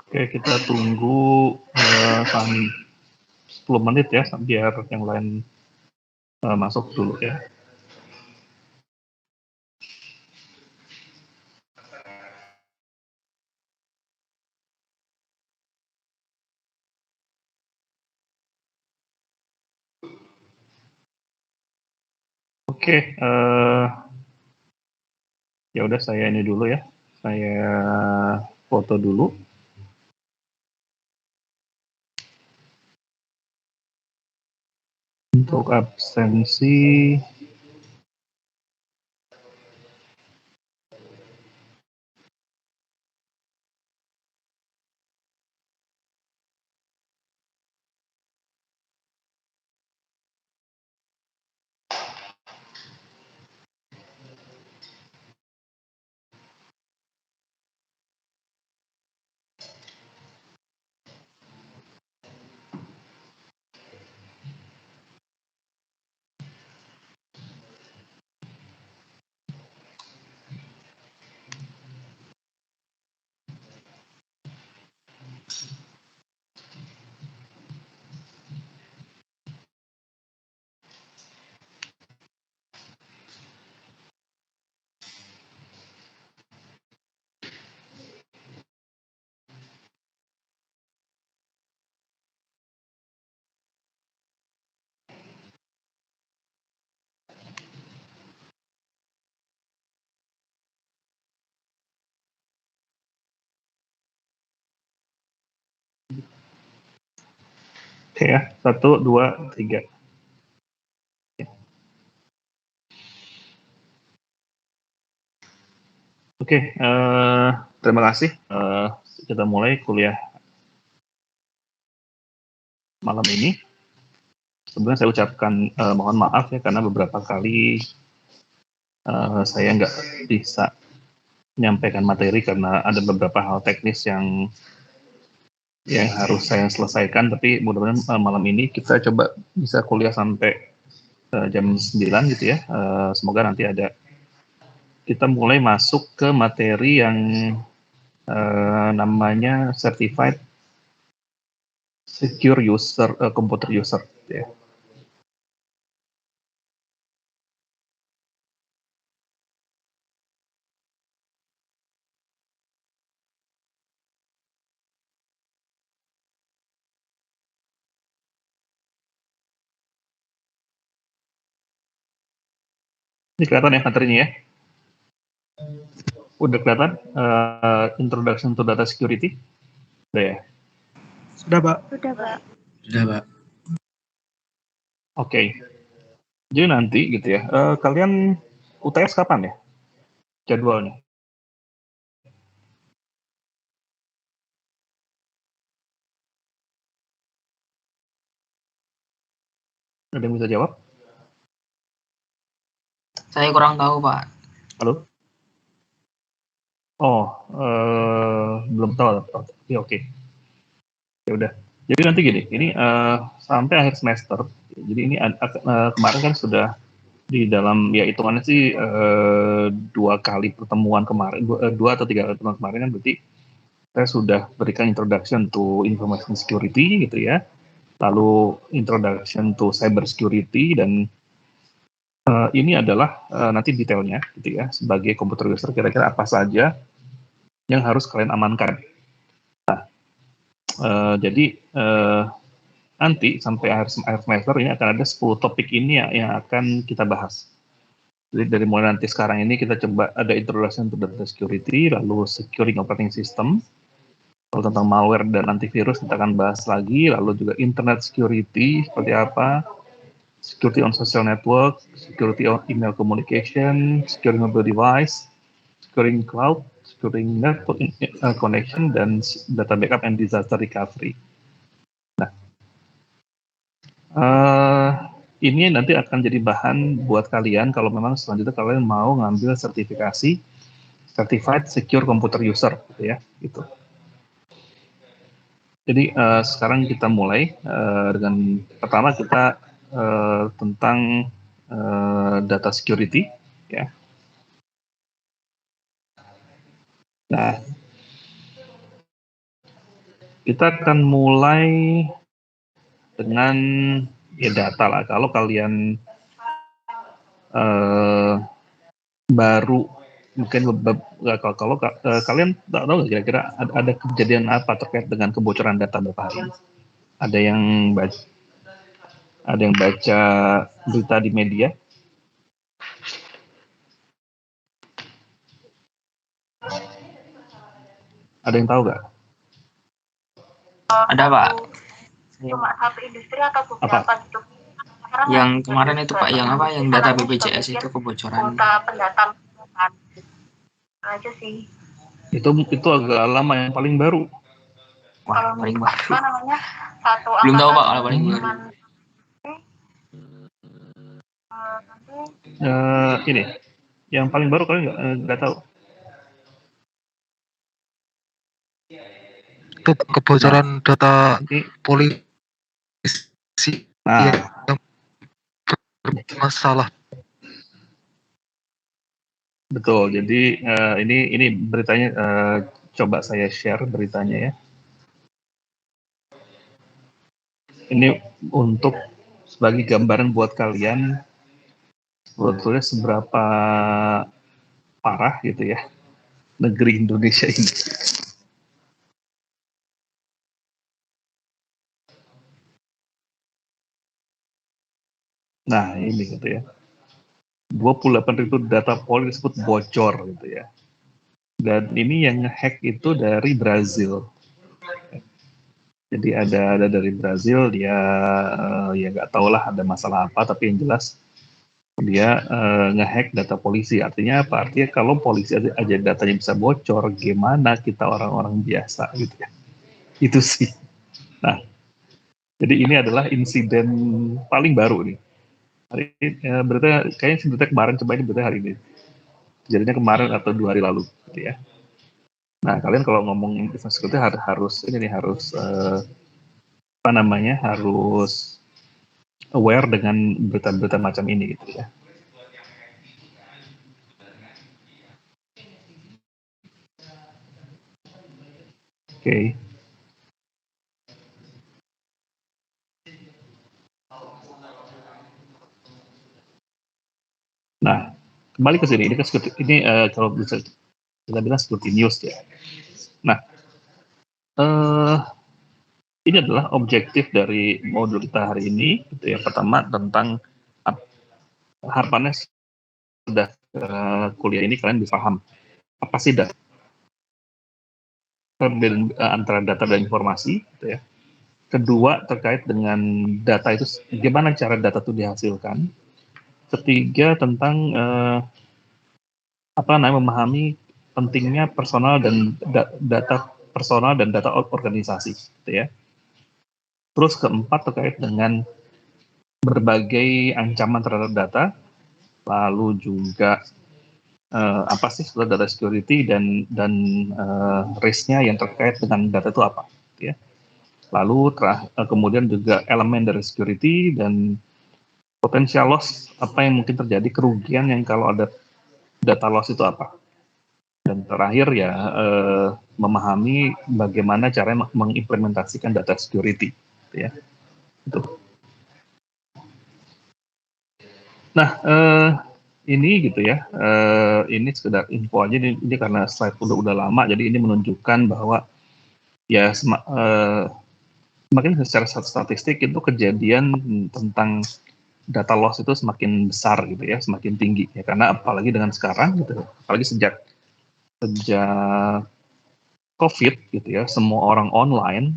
Oke, kita tunggu 10 menit ya, biar yang lain masuk dulu ya. Oke, ya udah saya ini dulu ya, saya foto dulu. Untuk absensi, oke ya, 1, 2, 3. Oke, terima kasih. Kita mulai kuliah malam ini. Sebenarnya saya ucapkan mohon maaf ya, karena beberapa kali saya nggak bisa menyampaikan materi karena ada beberapa hal teknis yang harus saya selesaikan, tapi mudah-mudahan malam ini kita coba bisa kuliah sampai jam 9 gitu ya. Semoga nanti kita mulai masuk ke materi yang namanya Certified Secure User, Computer User gitu ya. Ini kelihatan ya materinya ya? Udah kelihatan Introduction to Data Security? Udah ya? Sudah, Pak. Sudah, Pak. Sudah, Pak. Oke. Jadi nanti gitu ya, kalian UTS kapan ya jadwalnya? Ada yang bisa jawab? Saya kurang tahu, Pak. Halo? Oh, belum tahu. Oke. Ya udah. Jadi nanti gini, ini sampai akhir semester. Jadi ini kemarin kan sudah di dalam ya hitungannya sih 2 kali pertemuan kemarin, 2 atau 3 kali pertemuan kemarin kan berarti saya sudah berikan introduction to information security gitu ya. Lalu introduction to cyber security, dan ini adalah nanti detailnya gitu ya, sebagai computer user kira-kira apa saja yang harus kalian amankan. Jadi nanti sampai akhir semester ini akan ada 10 topik ini yang akan kita bahas. Jadi dari mulai nanti sekarang ini kita coba ada introduction to data security, lalu securing operating system, lalu tentang malware dan antivirus kita akan bahas lagi, lalu juga internet security seperti apa, security on social network, security on email communication, securing mobile device, securing cloud, securing network connection, dan data backup and disaster recovery. Nah, ini nanti akan jadi bahan buat kalian kalau memang selanjutnya kalian mau ngambil sertifikasi Certified Secure Computer User, gitu ya, gitu. Jadi sekarang kita mulai dengan pertama kita tentang data security, ya. Nah, kita akan mulai dengan ya data lah. Kalau kalian baru mungkin kalau kalian tak tahu nggak kira-kira ada kejadian apa terkait dengan kebocoran data berapa hari ini? Ada yang baca berita di media? Ada yang tahu nggak? Ada Pak. Cuma satu industri atau beberapa gitu. Yang kemarin itu Pak, yang apa? Yang data BPJS itu kebocoran. Kuota pendatang aja sih. Itu agak lama, yang paling baru. Wah, paling baru. Apa namanya? Satu Belum tahu Pak, angkatan kalau paling baru. Ini yang paling baru kalian nggak tahu. Itu kebocoran data polisi yang bermasalah. Betul. Jadi ini beritanya, coba saya share beritanya ya. Ini untuk sebagai gambaran buat kalian sebetulnya seberapa parah gitu ya negeri Indonesia ini. Nah ini gitu ya, 28.000 data Polri disebut bocor gitu ya. Dan ini yang nge-hack itu dari Brazil. Jadi ada dari Brazil, dia ya nggak tahu lah ada masalah apa, tapi yang jelas dia nge-hack data polisi. Artinya apa? Artinya kalau polisi aja datanya bisa bocor, gimana kita orang-orang biasa gitu ya. Itu sih. Nah, jadi ini adalah insiden paling baru nih. Hari ini kayaknya kemarin, coba ini berita hari ini. Jadinya kemarin atau 2 hari lalu gitu ya. Nah, kalian kalau ngomong informasi security harus harus aware dengan berita-berita macam ini gitu ya. Oke. Nah, kembali ke sini. Ini kalau bisa kita bilang security news ya. Nah, ini adalah objektif dari modul kita hari ini. Gitu ya. Pertama tentang harapannya sudah kuliah ini kalian bisa paham apa sih data, perbedaan antara data dan informasi. Gitu ya. Kedua terkait dengan data itu, gimana cara data itu dihasilkan. Ketiga tentang memahami pentingnya personal dan data personal dan data organisasi, gitu ya. Terus keempat terkait dengan berbagai ancaman terhadap data, lalu juga apa sih data security dan risk-nya yang terkait dengan data itu apa, gitu ya. Lalu kemudian juga elemen dari security dan potensial loss, apa yang mungkin terjadi, kerugian yang kalau ada data loss itu apa. Dan terakhir ya memahami bagaimana cara mengimplementasikan data security, gitu ya. Itu. Nah, ini gitu ya, ini sekedar info aja. Ini karena slide udah lama, jadi ini menunjukkan bahwa ya semakin secara statistik itu kejadian tentang data loss itu semakin besar gitu ya, semakin tinggi ya, karena apalagi dengan sekarang gitu, apalagi sejak COVID gitu ya, semua orang online,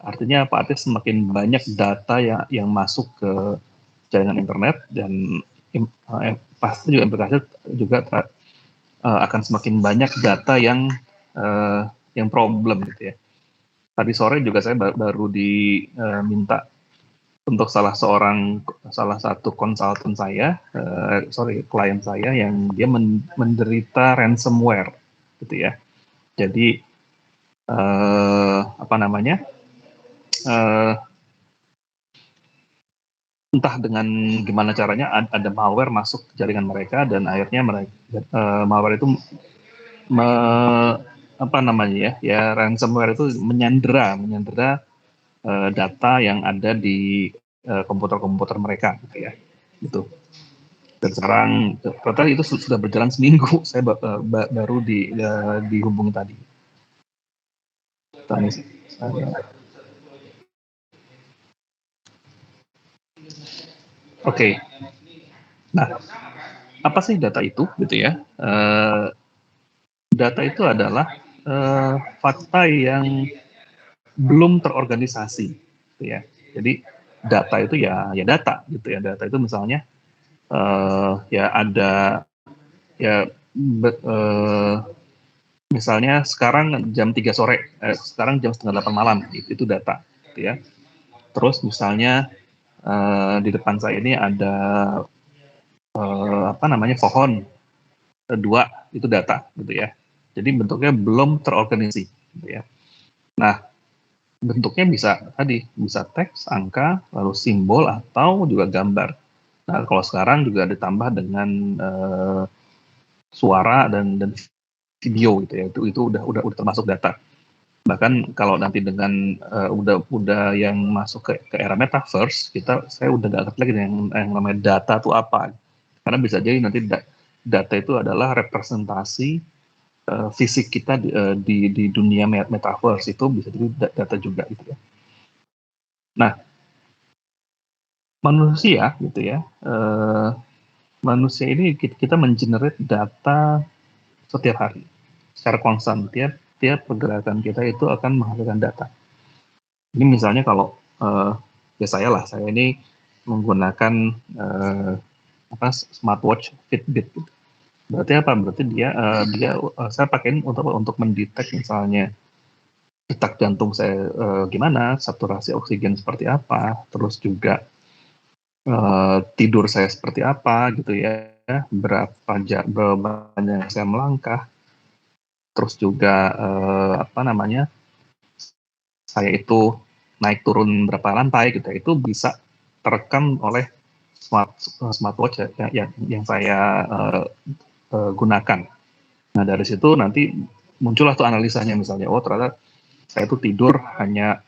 artinya apa? Artinya semakin banyak data yang masuk ke jaringan internet, dan pasti juga implikasi juga akan semakin banyak data yang problem gitu ya. Tadi sore juga saya baru diminta untuk salah satu konsultan saya, klien saya yang dia menderita ransomware gitu ya. Jadi entah dengan gimana caranya ada malware masuk ke jaringan mereka, dan akhirnya malware itu apa namanya ya ransomware itu menyandera data yang ada di komputer-komputer mereka gitu ya. Gitu. Dan sekarang ternyata itu sudah berjalan seminggu. Saya baru dihubungi tadi. Oke. Nah, apa sih data itu gitu ya? Data itu adalah fakta yang belum terorganisasi gitu ya. Jadi data itu ya data gitu ya. Data itu misalnya ya ada ya misalnya sekarang jam 3 sore, sekarang jam setengah 8 malam, itu data gitu ya. Terus misalnya di depan saya ini ada apa namanya pohon dua, itu data gitu ya. Jadi bentuknya belum terorganisasi gitu ya. Nah, bentuknya bisa teks, angka, lalu simbol atau juga gambar. Nah, kalau sekarang juga ditambah dengan suara dan video gitu ya. Itu udah termasuk data. Bahkan kalau nanti dengan udah yang masuk ke era metaverse, saya udah nggak ngerti lagi yang namanya data itu apa. Karena bisa jadi nanti data itu adalah representasi fisik kita di dunia metaverse, itu bisa jadi data juga gitu ya. Nah, manusia gitu ya, manusia ini kita mengenerate data setiap hari secara konstan. Tiap pergerakan kita itu akan menghasilkan data. Ini misalnya kalau ya saya ini menggunakan smartwatch Fitbit. Berarti apa? Berarti saya pakai untuk mendetek misalnya detak jantung saya gimana, saturasi oksigen seperti apa, terus juga tidur saya seperti apa gitu ya, berapa banyak saya melangkah, terus juga apa namanya, saya itu naik turun berapa lantai gitu, itu bisa terekam oleh smartwatch yang saya gunakan. Nah, dari situ nanti muncullah tuh analisanya, misalnya ternyata saya tuh tidur hanya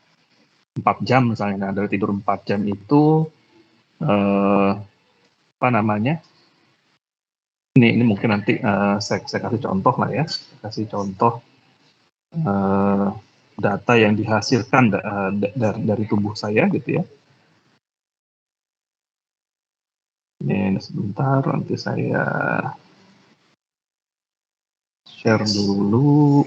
4 jam misalnya. Nah, dari tidur 4 jam itu apa namanya, ini mungkin nanti saya kasih contoh lah ya, kasih contoh data yang dihasilkan dari tubuh saya gitu ya. Ini sebentar, nanti saya share dulu.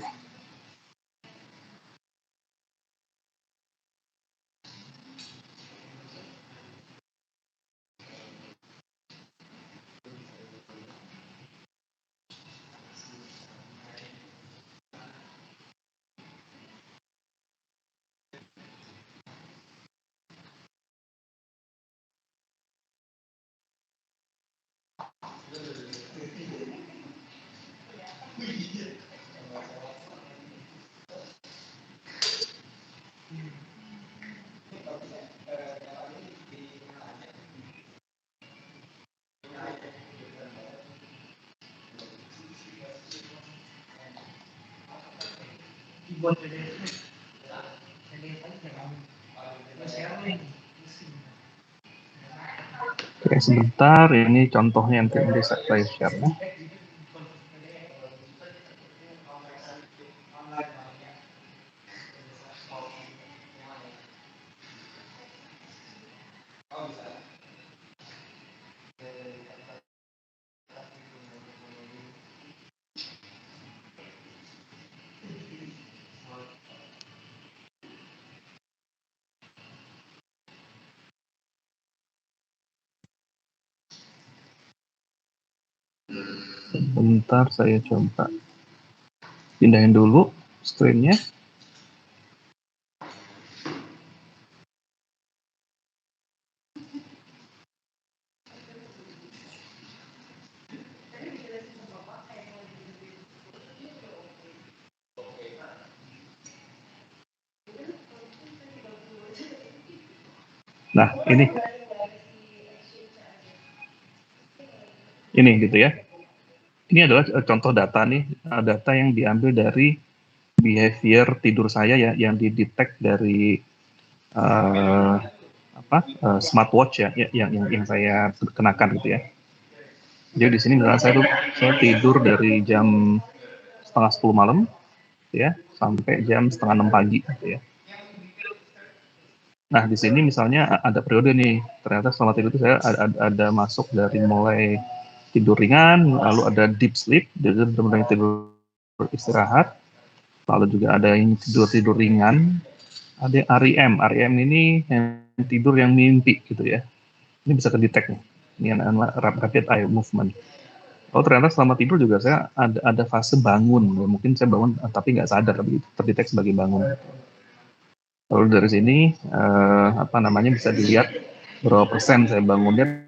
Oke, sebentar, ini contohnya yang nanti saya share. Bentar, saya coba pindahin dulu screen-nya. Nah, ini gitu ya. Ini adalah contoh data nih, data yang diambil dari behavior tidur saya ya yang didetect dari smartwatch ya yang saya kenakan gitu ya. Jadi di sini misalnya saya tidur dari jam 5:30 malam ya sampai jam 5:30 pagi gitu ya. Nah di sini misalnya ada periode nih, ternyata selama tidur itu saya ada masuk dari mulai tidur ringan, lalu ada deep sleep, jadi benar-benar tidur istirahat, lalu juga ada yang tidur ringan, ada yang REM ini yang tidur yang mimpi gitu ya. Ini bisa kedetek nih, ini rapid eye movement. Oh ternyata selama tidur juga saya ada fase bangun, ya, mungkin saya bangun tapi nggak sadar, tapi terdetek sebagai bangun. Lalu dari sini bisa dilihat berapa persen saya bangunnya,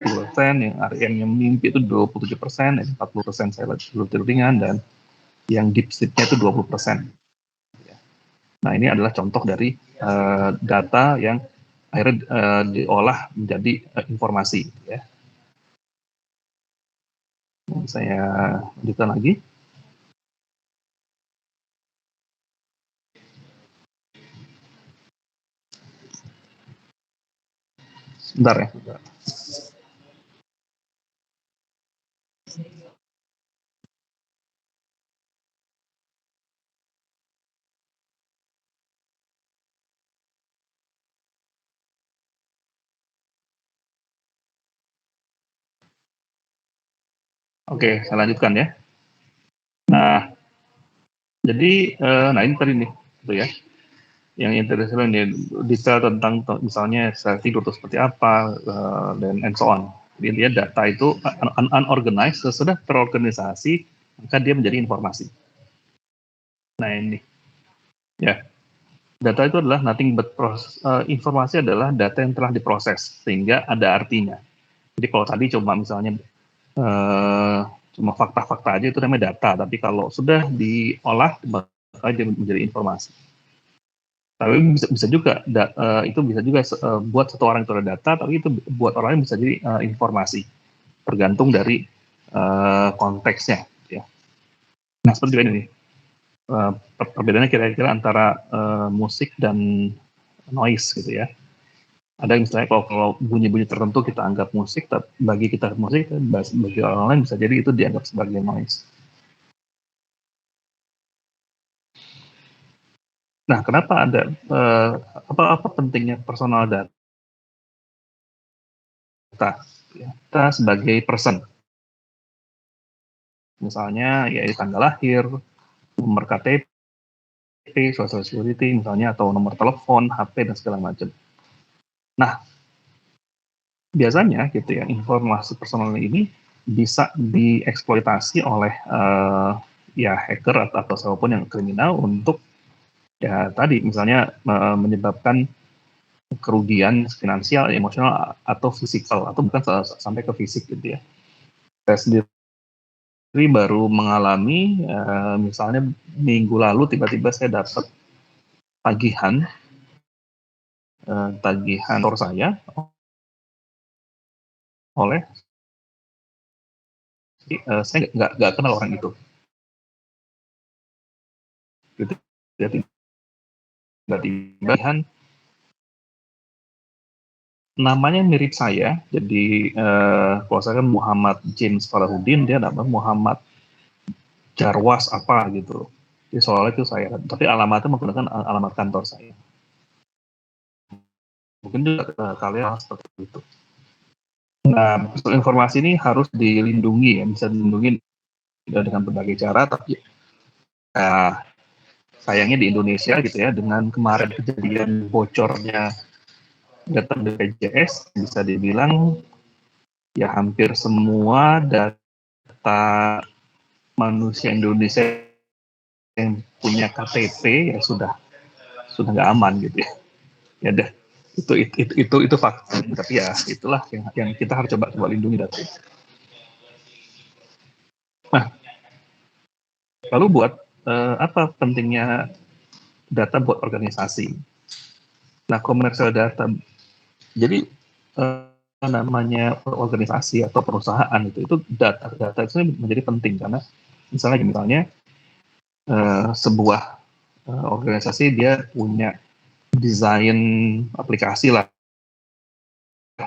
10%, yang REM yang mimpi itu 27%, 40% saya tidur ringan, dan yang deep sleep-nya itu 20%. Nah ini adalah contoh dari data yang akhirnya diolah menjadi informasi. Ya. Saya lanjutkan lagi. Sebentar ya. Oke, saya lanjutkan ya. Nah, jadi, nah ini tadi nih, gitu ya. Yang internasional ini detail tentang misalnya saya tidur itu seperti apa, dan and so on. Jadi dia data itu unorganized, sesudah terorganisasi, maka dia menjadi informasi. Nah ini, ya. Data itu adalah nothing but informasi adalah data yang telah diproses, sehingga ada artinya. Jadi kalau tadi cuma misalnya cuma fakta-fakta aja itu namanya data, tapi kalau sudah diolah maka dia menjadi informasi. Tapi bisa juga itu bisa juga buat satu orang itu ada data, tapi itu buat orang lain bisa jadi informasi, tergantung dari konteksnya. Ya. Nah seperti ini nih, perbedaannya kira-kira antara musik dan noise gitu ya. Ada yang misalnya kalau bunyi-bunyi tertentu kita anggap musik, tapi bagi kita musik, bagi orang lain bisa jadi itu dianggap sebagai noise. Nah, kenapa ada apa pentingnya personal data? Kita sebagai person, misalnya ya tanggal lahir, nomor KTP, social security misalnya, atau nomor telepon, HP dan segala macam. Nah, biasanya gitu ya informasi personal ini bisa dieksploitasi oleh ya hacker atau siapapun yang kriminal untuk ya tadi misalnya menyebabkan kerugian finansial, emosional atau fisikal, atau bukan sampai ke fisik gitu ya. Saya sendiri baru mengalami misalnya minggu lalu tiba-tiba saya dapat tagihan kantor saya oleh saya nggak kenal orang itu. Gitu. Jadi tiba-tiba namanya mirip saya, jadi kalau saya kan Muhammad James Falahuddin, dia nama Muhammad Jarwas apa gitu. Jadi soalnya itu saya, tapi alamatnya menggunakan alamat kantor saya. Mungkin juga kalian seperti itu. Nah, informasi ini harus dilindungi ya, bisa dilindungi dengan berbagai cara, tapi sayangnya di Indonesia gitu ya, dengan kemarin kejadian bocornya data BPJS, bisa dibilang ya hampir semua data manusia Indonesia yang punya KTP ya sudah nggak aman gitu ya. Ya deh, itu fakta, tapi ya itulah yang kita harus coba lindungi data. Nah, lalu buat apa pentingnya data buat organisasi? Nah, komersial data. Jadi namanya organisasi atau perusahaan itu data itu menjadi penting, karena misalnya sebuah organisasi dia punya desain aplikasi lah,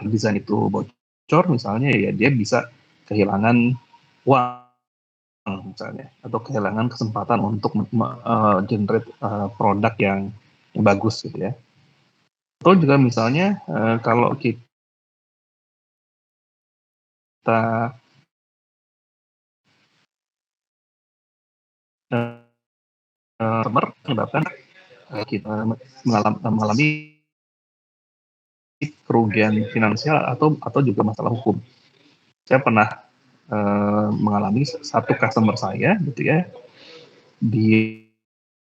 desain itu bocor misalnya, ya dia bisa kehilangan uang misalnya, atau kehilangan kesempatan untuk generate produk yang bagus gitu ya. Atau juga misalnya kalau kita menyebabkan kita mengalami kerugian finansial atau juga masalah hukum. Saya pernah mengalami satu customer saya gitu ya,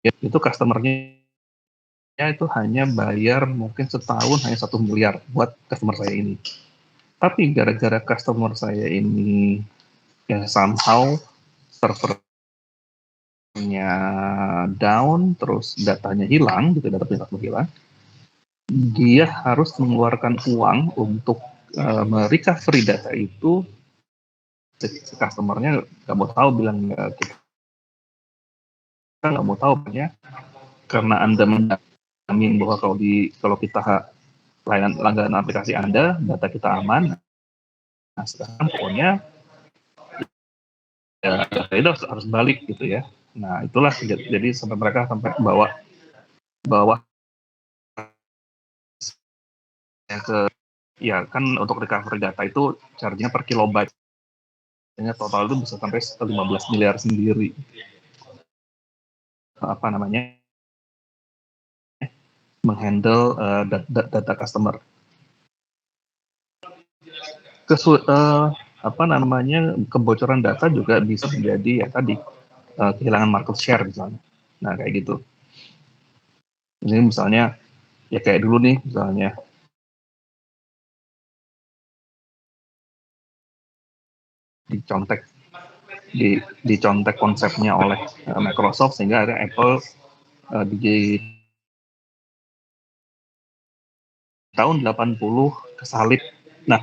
itu customernya itu hanya bayar mungkin setahun hanya 1 miliar buat customer saya ini. Tapi gara-gara customer saya ini ya somehow servernya down, terus datanya hilang gitu, data pribadi hilang, dia harus mengeluarkan uang untuk merecovery data itu. Customernya nggak mau tahu, bilang kita nggak mau tahu ya, karena Anda menjamin bahwa kalau kita langganan aplikasi Anda, data kita aman. Nah, sekarang pokoknya ya, data itu harus balik gitu ya. Nah, itulah jadi sampai mereka sampai bawa ke, ya kan untuk recovery data itu charge-nya per kilobyte. Total itu bisa sampai 15 miliar sendiri. Apa namanya? Menghandle data customer. Kebocoran data juga bisa menjadi ya tadi kehilangan market share misalnya. Nah, kayak gitu. Ini misalnya ya kayak dulu nih misalnya dicontek konsepnya oleh Microsoft, sehingga ada Apple di tahun 80 kesalip. Nah,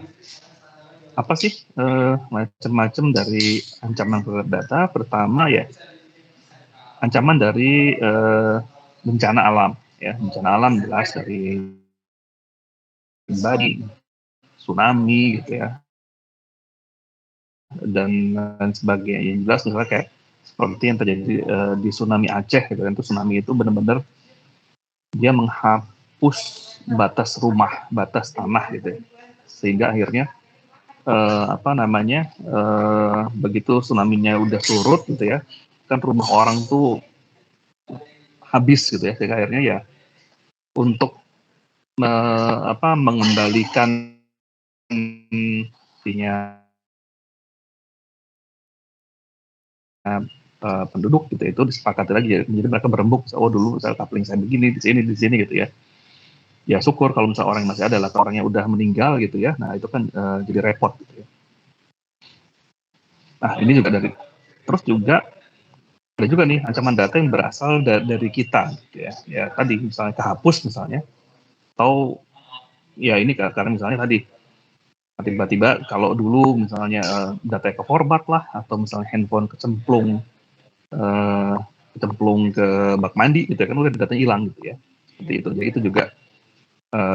apa sih macam-macam dari ancaman terhadap data? Pertama ya ancaman dari bencana alam ya. Bencana alam jelas dari badai, tsunami gitu ya, dan sebagainya. Yang jelas misalnya kayak seperti yang terjadi di tsunami Aceh gitu kan. Itu tsunami itu benar-benar dia menghapus batas rumah, batas tanah gitu ya. Sehingga akhirnya begitu tsunami-nya udah surut gitu ya, kan rumah orang tuh habis gitu ya. Sehingga akhirnya ya untuk mengembalikan penduduk gitu, itu disepakati lagi ya. Jadi mereka berembuk, oh dulu saya coupling saya begini di sini gitu ya. Ya syukur kalau misalnya orang yang masih ada, lah orang yang udah meninggal gitu ya. Nah itu kan jadi repot gitu ya. Nah ini juga terus juga ada juga nih ancaman data yang berasal dari kita gitu ya. Ya tadi misalnya kehapus misalnya, atau ya ini karena misalnya tadi tiba-tiba kalau dulu misalnya data ke format lah, atau misalnya handphone kecemplung ke bak mandi gitu ya, kan udah datanya hilang gitu ya. Seperti itu. Jadi itu juga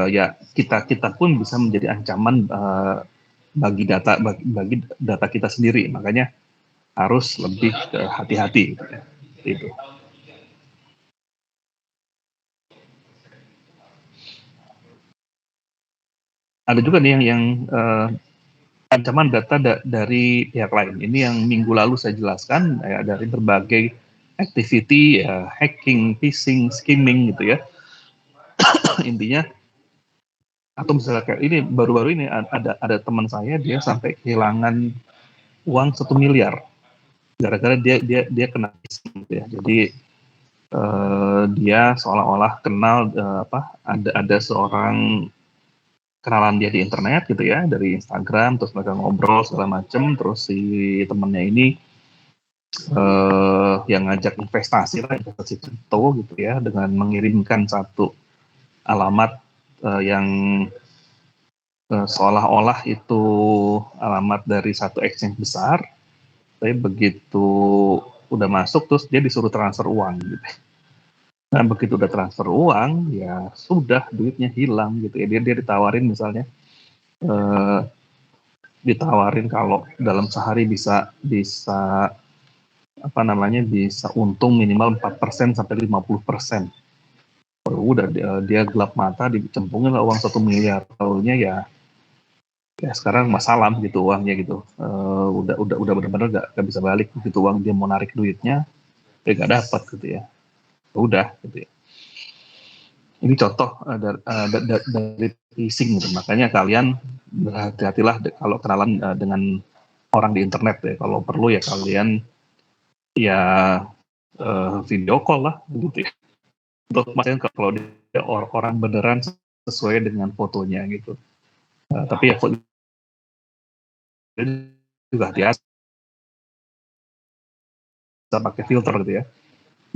ya kita pun bisa menjadi ancaman bagi data kita sendiri. Makanya harus lebih hati-hati gitu ya. Itu. Ada juga nih yang ancaman data dari pihak lain. Ini yang minggu lalu saya jelaskan ya, dari berbagai activity ya, hacking, phishing, skimming gitu ya. Intinya, atau misalnya kayak ini baru-baru ini ada teman saya, dia sampai kehilangan uang 1 miliar gara-gara dia kena phishing gitu ya. Jadi dia seolah-olah kenal ada seorang kenalan dia di internet gitu ya, dari Instagram, terus mereka ngobrol segala macem, terus si temennya ini yang ngajak investasi kripto gitu ya, dengan mengirimkan satu alamat yang seolah-olah itu alamat dari satu exchange besar, tapi begitu udah masuk terus dia disuruh transfer uang gitu. Nah begitu udah transfer uang ya sudah duitnya hilang gitu ya, dia ditawarin misalnya ditawarin kalau dalam sehari bisa apa namanya bisa untung minimal 4% sampai 50%. Udah dia gelap mata, dicempungin lah uang 1 miliar. Tahunya ya sekarang masalah gitu uangnya gitu. Udah benar-benar gak bisa balik gitu uang, dia mau narik duitnya gak dapat gitu ya. Udah gitu ya. Ini contoh dari phishing gitu. Makanya kalian berhati-hatilah kalau kenalan dengan orang di internet ya. Kalau perlu ya kalian ya video call lah gitu ya. Untuk maksudnya kalau dia orang beneran sesuai dengan fotonya gitu. Tapi ya juga hati-hati bisa pakai filter gitu ya.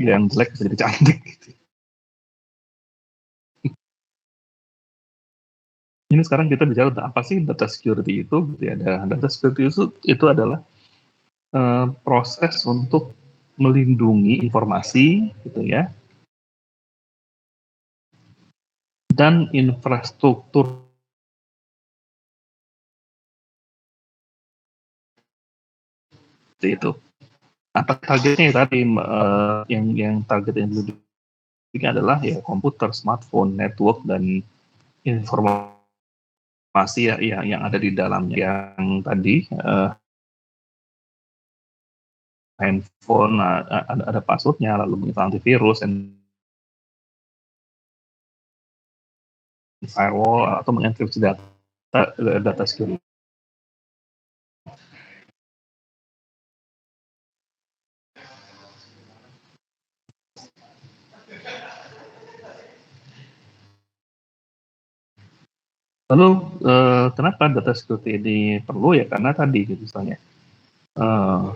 Yang jelek bisa jadi cantik gitu. Ini sekarang kita bicara tentang apa sih data security itu gitu ya. Data security itu adalah proses untuk melindungi informasi gitu ya dan infrastruktur itu. Apa targetnya tadi yang target yang dulu ini adalah ya komputer, smartphone, network dan informasi yang ada di dalamnya. Yang tadi handphone ada passwordnya, lalu antivirus, firewall atau mengenkripsi data security. Lalu kenapa data security ini perlu ya? Karena tadi gitu misalnya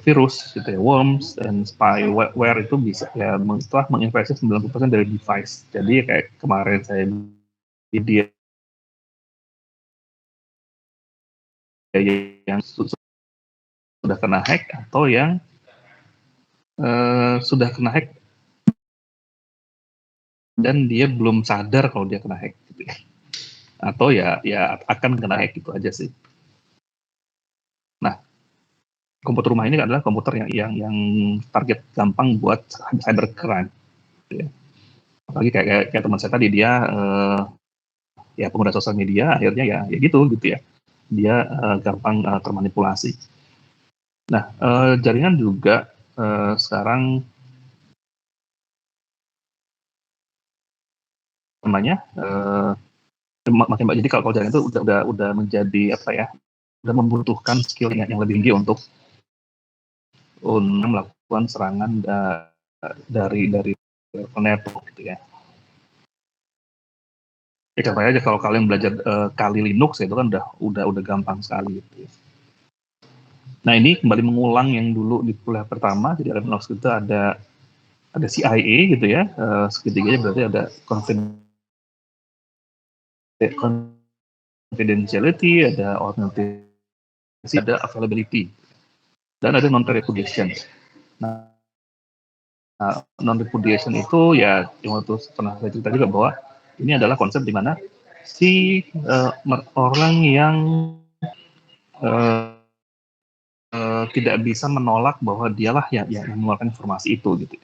virus gitu ya, worms dan spyware itu bisa ya telah menginfeksi 90% dari device. Jadi kayak kemarin saya dia yang sudah kena hack atau yang sudah kena hack dan dia belum sadar kalau dia kena hack gitu ya. Atau ya akan kena hack gitu aja sih. Nah, komputer rumah ini adalah komputer yang target gampang buat cybercrime gitu ya. Apalagi kayak teman saya tadi dia ya pengguna sosial media akhirnya ya gitu ya. Dia gampang termanipulasi. Nah, jaringan juga sekarang namanya makin banyak. Jadi kalau jaringan itu udah menjadi apa ya? Udah membutuhkan skill yang lebih tinggi untuk melakukan serangan dari network gitu ya. Ya contohnya aja kalau kalian belajar Kali Linux ya, itu kan udah gampang sekali gitu ya. Nah ini kembali mengulang yang dulu di kuliah pertama. Jadi ada Linux itu ada CIA gitu ya, seketiganya berarti ada confidentiality, ada authenticity, ada availability, dan ada non-repudiation. Nah, non-repudiation itu ya yang waktu pernah saya cerita juga bahwa ini adalah konsep di mana si orang yang tidak bisa menolak bahwa dialah yang mengeluarkan informasi itu gitu.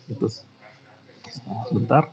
Itu sebentar.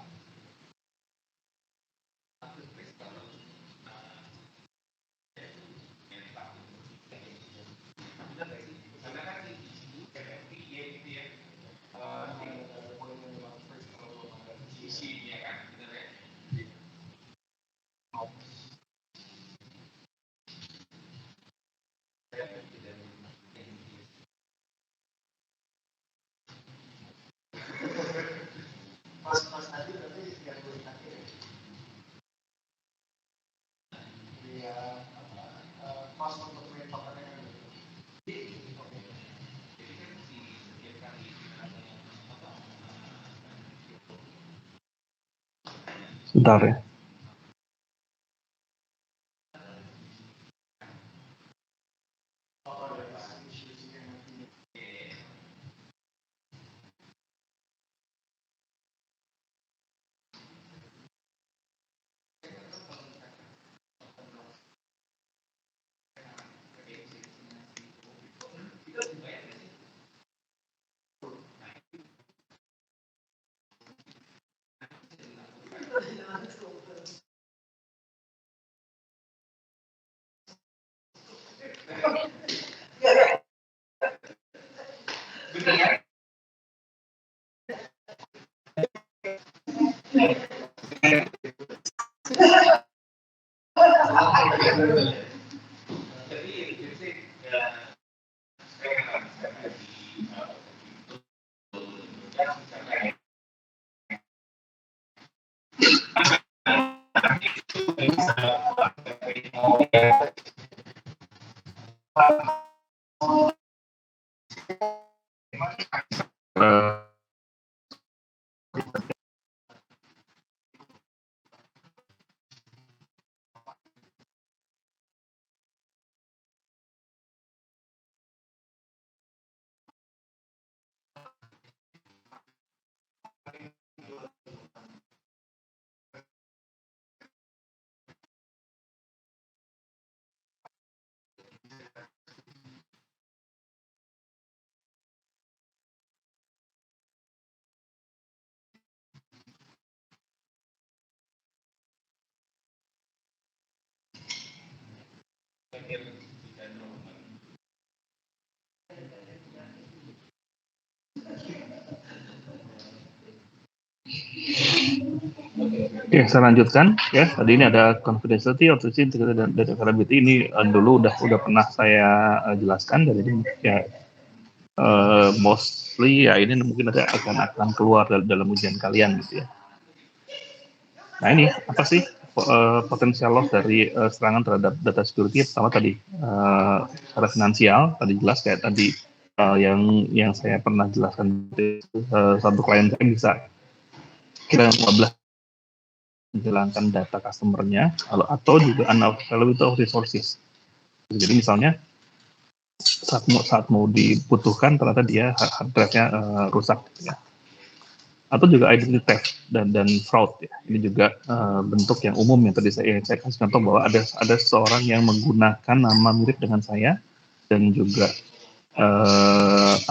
Sebentar ya. Eh, Oke, saya lanjutkan ya. Tadi ini ada confidentiality, authenticity, dan data availability. Ini dulu udah pernah saya jelaskan. Dan ini ya mostly ya ini mungkin ada akan keluar dalam ujian kalian gitu ya. Nah ini apa sih potensial loss dari serangan terhadap data security? Pertama tadi secara finansial tadi jelas kayak tadi yang saya pernah jelaskan satu klien saya bisa kira 15 menjalankan data customer-nya atau juga unavailability of resources. Jadi misalnya saat mau dibutuhkan ternyata dia hard drive-nya rusak gitu ya. Atau juga identity theft dan fraud ya. Ini juga bentuk yang umum yang tadi saya kasih contoh bahwa ada seseorang yang menggunakan nama mirip dengan saya dan juga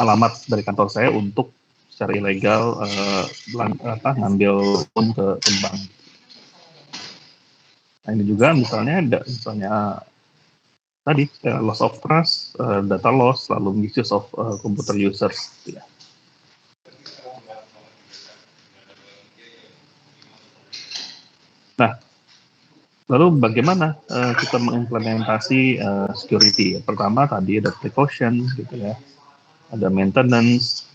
alamat dari kantor saya untuk secara ilegal ngambil pun ke bank. Nah ini juga misalnya tadi loss of trust, data loss, lalu misuse of computer users. Gitu ya. Nah, lalu bagaimana kita mengimplementasi security? Pertama tadi ada precaution, gitu ya, ada maintenance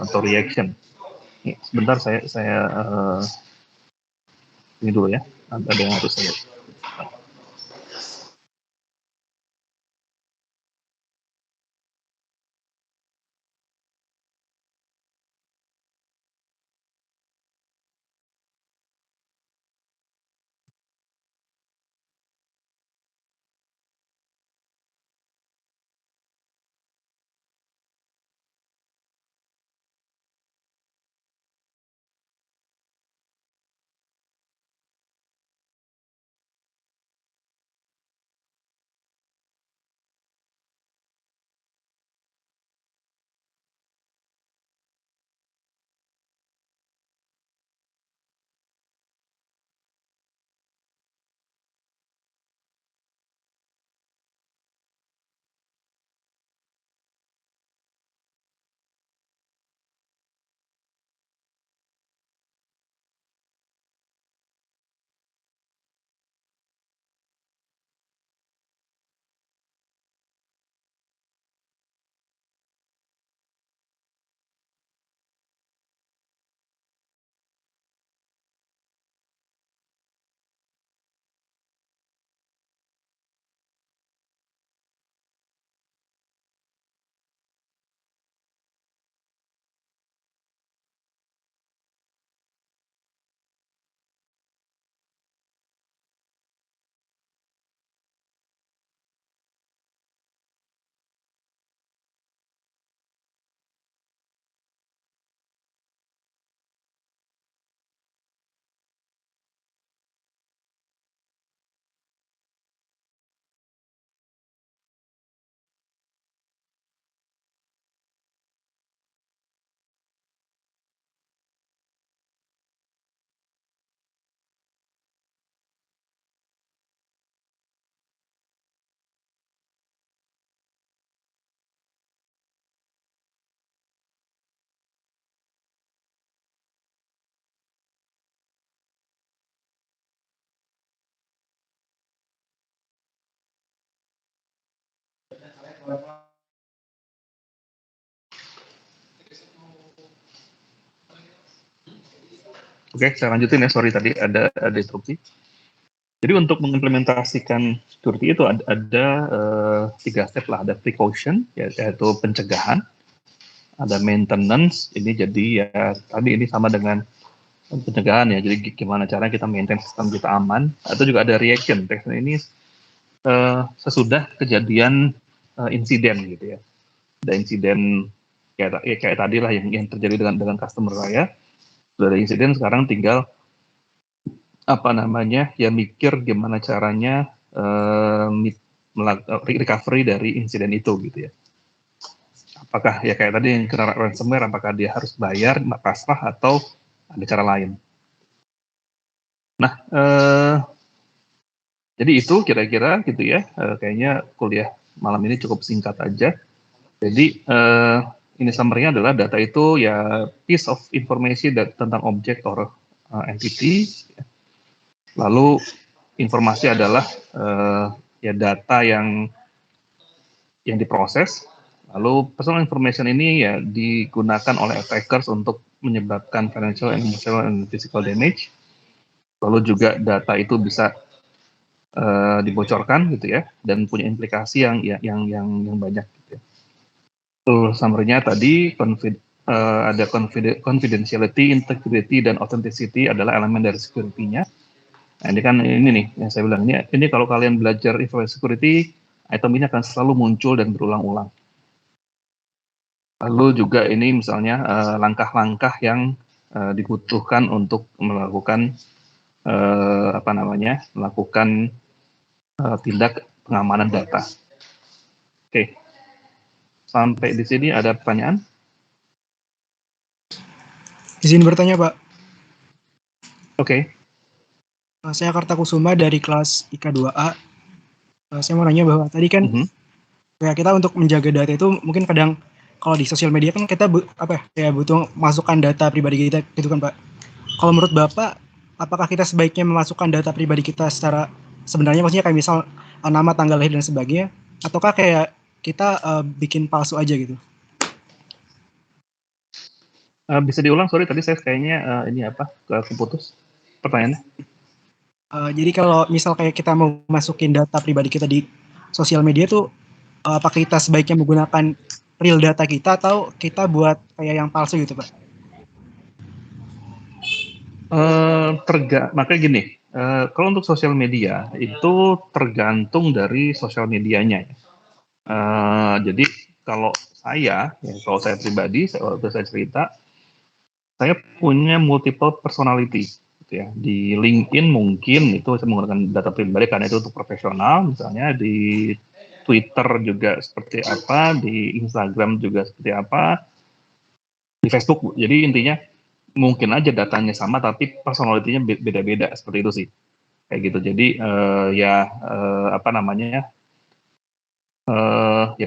atau reaction. Nih, sebentar saya ini dulu ya, ada yang harus saya Oke, saya lanjutin ya. Sorry tadi ada interupsi. Jadi untuk mengimplementasikan security itu ada 3 step lah. Ada precaution, yaitu pencegahan. Ada maintenance, ini jadi ya tadi ini sama dengan pencegahan ya. Jadi gimana caranya kita maintain sistem kita aman. Atau juga ada reaction. Teksnya ini sesudah kejadian insiden gitu ya. Ada insiden kayak tadi lah yang terjadi dengan customer saya. Sudah ada insiden, sekarang tinggal mikir gimana caranya recovery dari insiden itu gitu ya. Apakah ya kayak tadi yang kena ransomware, apakah dia harus bayar, pasrah, atau ada cara lain. Nah, jadi itu kira-kira gitu ya. Kayaknya kuliah malam ini cukup singkat aja. Jadi ini summary-nya adalah data itu ya piece of information tentang object or entity. Lalu informasi adalah ya data yang diproses. Lalu personal information ini ya digunakan oleh attackers untuk menyebabkan financial, emotional, and physical damage. Lalu juga data itu bisa dibocorkan gitu ya, dan punya implikasi yang banyak gitu ya. Summary-nya tadi ada confidentiality, integrity, dan authenticity adalah elemen dari security-nya. Nah, ini kan ini nih yang saya bilang, ini kalau kalian belajar information security, item ini akan selalu muncul dan berulang-ulang. Lalu juga ini misalnya langkah-langkah yang dibutuhkan untuk melakukan tindak pengamanan data. Oke. Sampai di sini ada pertanyaan? Izin bertanya, Pak. Oke. Saya Karta Kusuma dari kelas IK 2A. Saya mau nanya bahwa tadi kan ya kita untuk menjaga data itu mungkin kadang kalau di sosial media kan kita butuh masukkan data pribadi kita gitu kan, Pak. Kalau menurut Bapak, apakah kita sebaiknya memasukkan data pribadi kita secara sebenarnya, maksudnya kayak misal nama, tanggal lahir dan sebagainya, ataukah kayak kita bikin palsu aja gitu? Bisa diulang, sorry tadi saya kayaknya keputus pertanyaannya. Jadi kalau misal kayak kita mau masukin data pribadi kita di sosial media tuh, apakah kita sebaiknya menggunakan real data kita atau kita buat kayak yang palsu gitu, Pak? Makanya gini, kalau untuk sosial media itu tergantung dari sosial medianya. Jadi kalau saya pribadi, waktu saya cerita, saya punya multiple personality. Ya, di LinkedIn mungkin itu saya menggunakan data pribadi karena itu untuk profesional, misalnya di Twitter juga seperti apa, di Instagram juga seperti apa, di Facebook. Jadi intinya mungkin aja datanya sama tapi personality-nya beda-beda, seperti itu sih. Kayak gitu. Jadi ya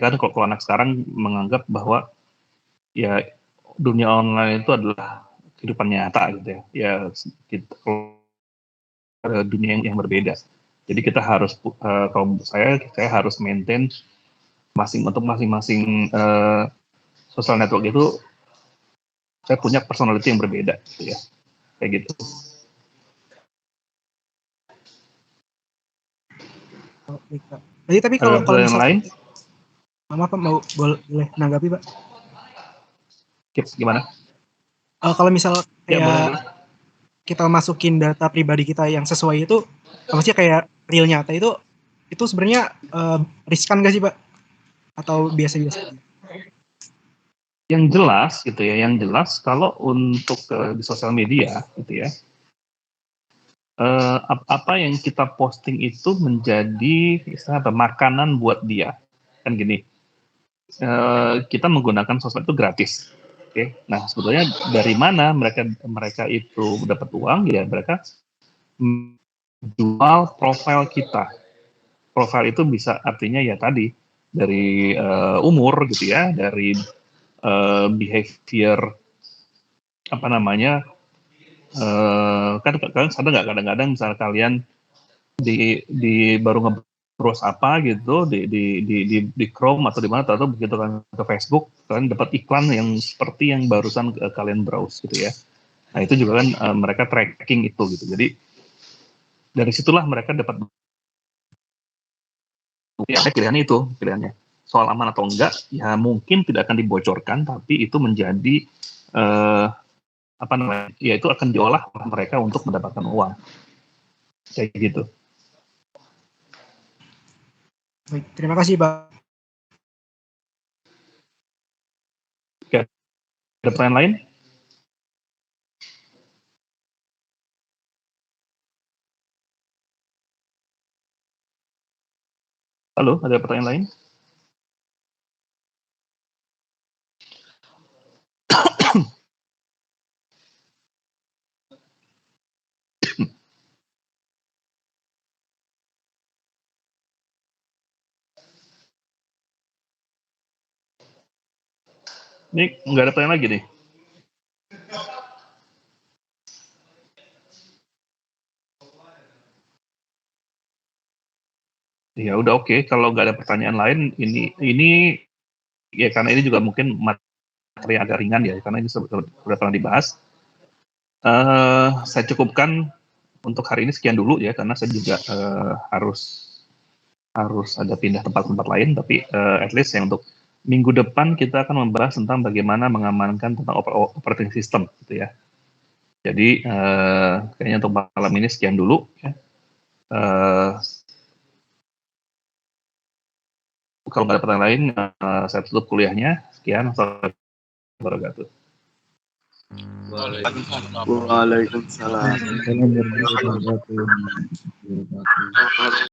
kan kalau anak sekarang menganggap bahwa ya dunia online itu adalah kehidupan nyata gitu ya. Ya kita dunia yang berbeda. Jadi kita harus kalau saya harus maintain masing-masing social network itu saya punya personality yang berbeda gitu ya. Kayak gitu. Oh, baik, Pak. Jadi tapi kalau yang lain, Mama Pak boleh menanggapi, Pak? Gimana? Kalau misal kayak boleh. kita masukin data pribadi kita yang sesuai itu, maksudnya kayak real nyata itu sebenarnya riskan nggak sih, Pak? Atau biasa-biasa aja? Yang jelas gitu ya, kalau untuk di sosial media gitu ya, apa yang kita posting itu menjadi makanan buat dia, kan gini. Kita menggunakan sosmed itu gratis. Oke. Nah, sebetulnya dari mana mereka itu dapat uang? Ya mereka jual profil kita. Profil itu bisa artinya ya tadi dari umur gitu ya, dari behavior kan sadar nggak kadang-kadang misalnya kalian di baru terus apa gitu di Chrome atau di mana, atau begitu kan ke Facebook kalian dapat iklan yang seperti yang barusan kalian browse gitu ya. Nah itu juga kan mereka tracking itu gitu. Jadi dari situlah mereka dapat pilihannya itu soal aman atau enggak ya mungkin tidak akan dibocorkan, tapi itu menjadi apa namanya ya itu akan diolah oleh mereka untuk mendapatkan uang kayak gitu. Baik, terima kasih Pak. Oke, ada pertanyaan lain? Halo, ada pertanyaan lain? Ini nggak ada pertanyaan lagi nih. Ya udah oke. Kalau nggak ada pertanyaan lain, ini ya karena ini juga mungkin materi agak ringan ya, karena ini sudah pernah dibahas. Saya cukupkan untuk hari ini sekian dulu ya, karena saya juga harus ada pindah tempat-tempat lain. Tapi at least ya untuk minggu depan kita akan membahas tentang bagaimana mengamankan tentang operating system gitu ya. Jadi kayaknya untuk malam ini sekian dulu ya. Kalau nggak ada pertanyaan lain, saya tutup kuliahnya. Sekian, assalamualaikum warahmatullahi wabarakatuh. Waalaikumsalam.